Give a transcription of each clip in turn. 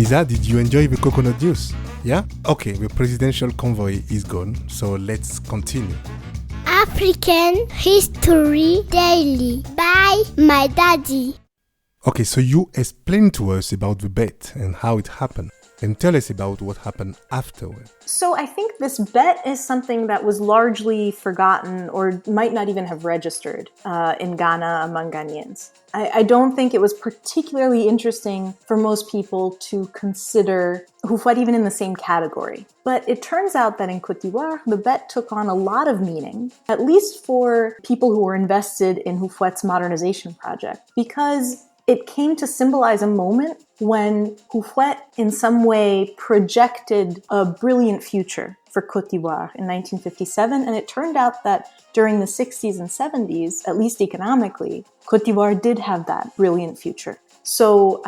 Elisa, did you enjoy the coconut juice? Yeah? Okay, the presidential convoy is gone, so let's continue. African History Daily by my daddy. Okay, so you explained to us about the bet and how it happened. And tell us about what happened afterward. So I think this bet is something that was largely forgotten or might not even have registered in Ghana among Ghanaians. I don't think it was particularly interesting for most people to consider Houphouët even in the same category. But it turns out that in Cote d'Ivoire, the bet took on a lot of meaning, at least for people who were invested in Houphouët's modernization project, because it came to symbolize a moment when Houphouët in some way projected a brilliant future for Cote d'Ivoire in 1957. And it turned out that during the 60s and 70s, at least economically, Cote d'Ivoire did have that brilliant future. So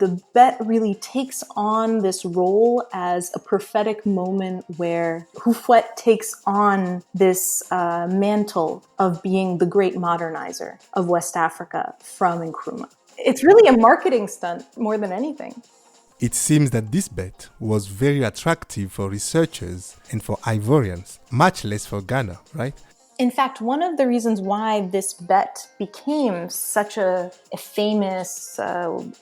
the bet really takes on this role as a prophetic moment where Houphouët takes on this mantle of being the great modernizer of West Africa from Nkrumah. It's really a marketing stunt more than anything. It seems that this bet was very attractive for researchers and for Ivorians, much less for Ghana, right? In fact, one of the reasons why this bet became such a famous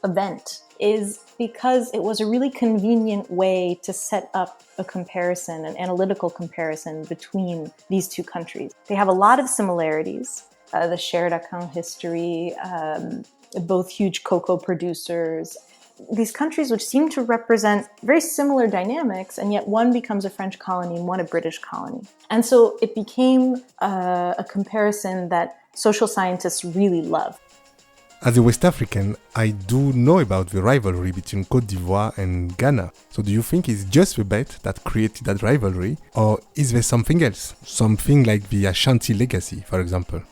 event is because it was a really convenient way to set up a comparison, an analytical comparison between these two countries. They have a lot of similarities, the shared Akan history, both huge cocoa producers. These countries which seem to represent very similar dynamics, and yet one becomes a French colony and one a British colony. And so it became a comparison that social scientists really love. As a West African, I do know about the rivalry between Cote d'Ivoire and Ghana. So do you think it's just the bet that created that rivalry, or is there something else? Something like the Ashanti legacy, for example?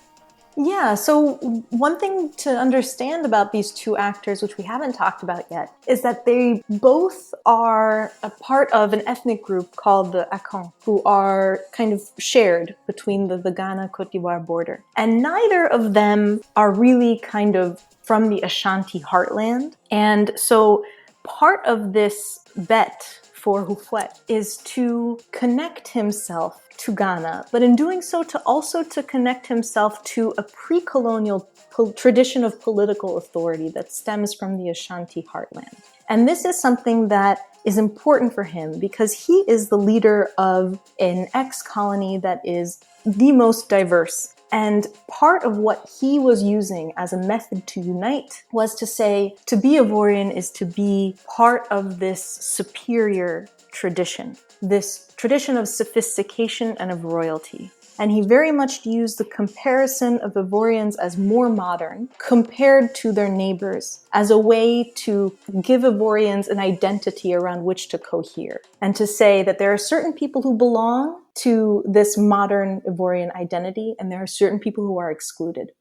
Yeah, so one thing to understand about these two actors, which we haven't talked about yet, is that they both are a part of an ethnic group called the Akan, who are kind of shared between the Ghana-Cote d'Ivoire border. And neither of them are really kind of from the Ashanti heartland. And so part of this bet for Houphouët is to connect himself to Ghana, but in doing so to connect himself to a pre-colonial tradition of political authority that stems from the Ashanti heartland. And this is something that is important for him because he is the leader of an ex-colony that is the most diverse. And part of what he was using as a method to unite was to say, to be Ivorian is to be part of this superior tradition, this tradition of sophistication and of royalty. And he very much used the comparison of Ivorians as more modern compared to their neighbors as a way to give Ivorians an identity around which to cohere and to say that there are certain people who belong to this modern Ivorian identity and there are certain people who are excluded.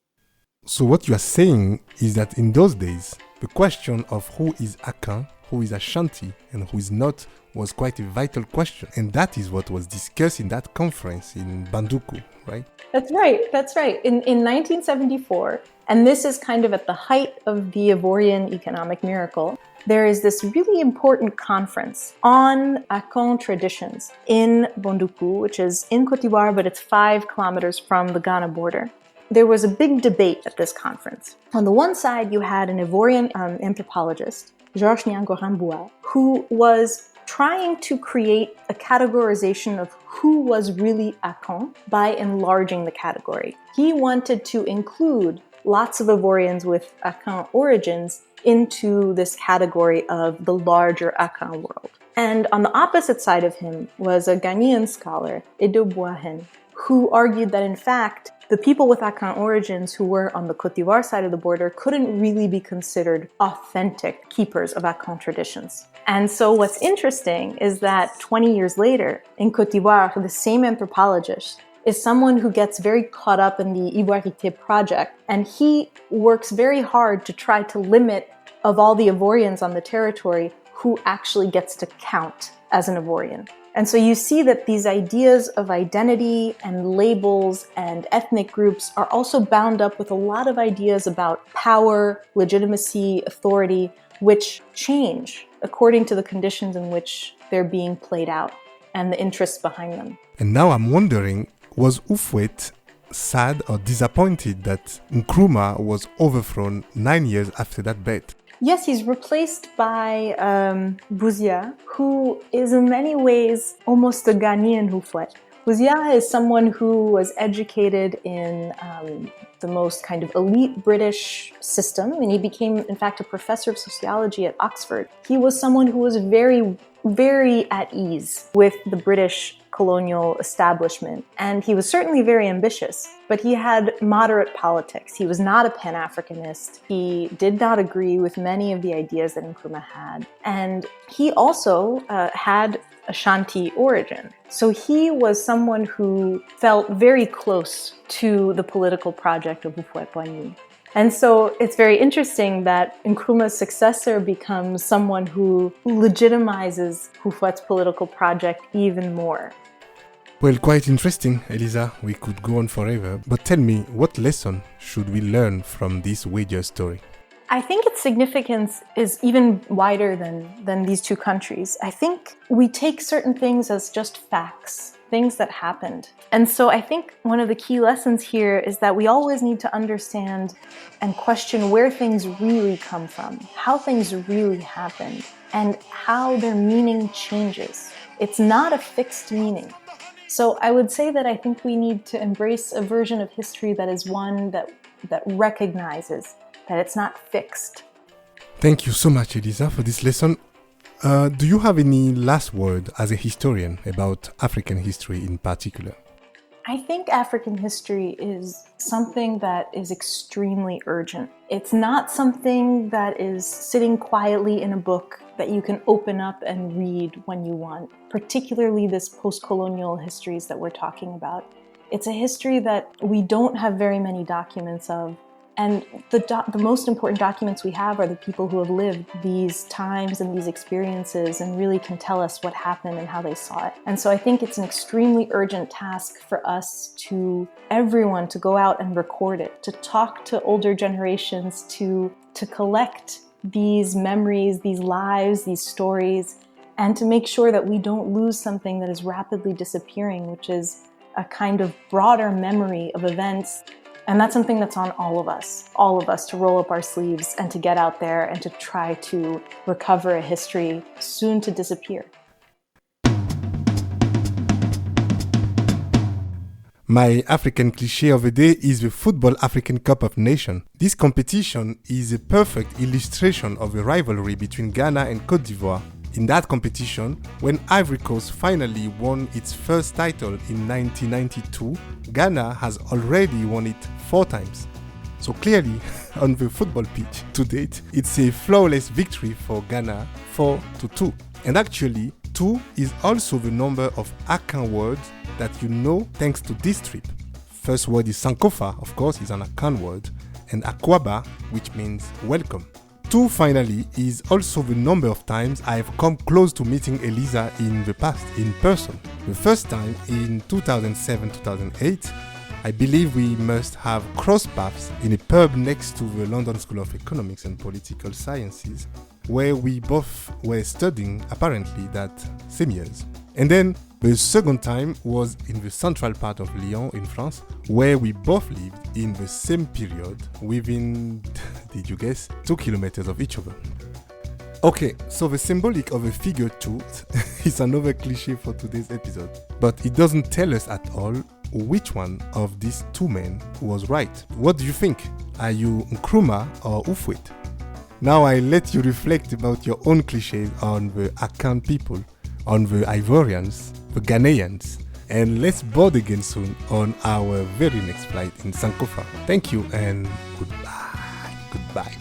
So what you are saying is that in those days, the question of who is Akan, who is Ashanti, and who is not was quite a vital question. And that is what was discussed in that conference in Banduku, right? That's right. In 1974, and this is kind of at the height of the Ivorian economic miracle, there is this really important conference on Akan traditions in Banduku, which is in Cote d'Ivoire, but it's 5 kilometers from the Ghana border. There was a big debate at this conference. On the one side, you had an Ivorian anthropologist, Georges Niango-Ramboua, who was trying to create a categorization of who was really Akan by enlarging the category. He wanted to include lots of Ivorians with Akan origins into this category of the larger Akan world. And on the opposite side of him was a Ghanaian scholar, Edo Boahen, who argued that in fact, the people with Akan origins who were on the Cote d'Ivoire side of the border couldn't really be considered authentic keepers of Akan traditions. And so what's interesting is that 20 years later, in Cote d'Ivoire, the same anthropologist is someone who gets very caught up in the Ivoirité project, and he works very hard to try to limit, of all the Ivorians on the territory, who actually gets to count as an Ivorian. And so you see that these ideas of identity and labels and ethnic groups are also bound up with a lot of ideas about power, legitimacy, authority, which change according to the conditions in which they're being played out and the interests behind them. And now I'm wondering, was Houphouët sad or disappointed that Nkrumah was overthrown 9 years after that bet? Yes, he's replaced by Bouzia, who is in many ways almost a Ghanaian Houphouët. Bouzia is someone who was educated in the most kind of elite British system, and he became, in fact, a professor of sociology at Oxford. He was someone who was very, very at ease with the British colonial establishment, and he was certainly very ambitious, but he had moderate politics. He was not a Pan-Africanist. He did not agree with many of the ideas that Nkrumah had, and he also had Ashanti origin. So he was someone who felt very close to the political project of Houphouët-Boigny. And so it's very interesting that Nkrumah's successor becomes someone who legitimizes Houphouët's political project even more. Well, quite interesting, Elisa. We could go on forever. But tell me, what lesson should we learn from this wager story? I think its significance is even wider than these two countries. I think we take certain things as just facts, things that happened. And so I think one of the key lessons here is that we always need to understand and question where things really come from, how things really happened, and how their meaning changes. It's not a fixed meaning. So I would say that I think we need to embrace a version of history that is one that recognizes that it's not fixed. Thank you so much, Elisa, for this lesson. Do you have any last word as a historian about African history in particular? I think African history is something that is extremely urgent. It's not something that is sitting quietly in a book that you can open up and read when you want, particularly this post-colonial histories that we're talking about. It's a history that we don't have very many documents of. And the most important documents we have are the people who have lived these times and these experiences and really can tell us what happened and how they saw it. And so I think it's an extremely urgent task for us everyone to go out and record it, to talk to older generations, to collect these memories, these lives, these stories, and to make sure that we don't lose something that is rapidly disappearing, which is a kind of broader memory of events. And that's something that's on all of us to roll up our sleeves and to get out there and to try to recover a history soon to disappear. My African cliché of the day is the Football African Cup of Nations. This competition is a perfect illustration of the rivalry between Ghana and Cote d'Ivoire. In that competition, when Ivory Coast finally won its first title in 1992, Ghana has already won it 4 times. So clearly, on the football pitch to date, it's a flawless victory for Ghana, 4-2. And actually, 2 is also the number of Akan words that you know thanks to this trip. First word is Sankofa, of course, is an Akan word, and Akwaba, which means welcome. 2 finally is also the number of times I have come close to meeting Elisa in the past, in person. The first time in 2007-2008, I believe we must have crossed paths in a pub next to the London School of Economics and Political Sciences, where we both were studying apparently that same years. And then the second time was in the central part of Lyon in France, where we both lived in the same period within, did you guess, 2 kilometers of each other. Okay, so the symbolic of a figure 2 is another cliché for today's episode, but it doesn't tell us at all which one of these 2 men was right. What do you think? Are you Nkrumah or Houphouët? Now I let you reflect about your own clichés on the Akan people, on the Ivorians, the Ghanaians, and let's board again soon on our very next flight in Sankofa. Thank you and goodbye.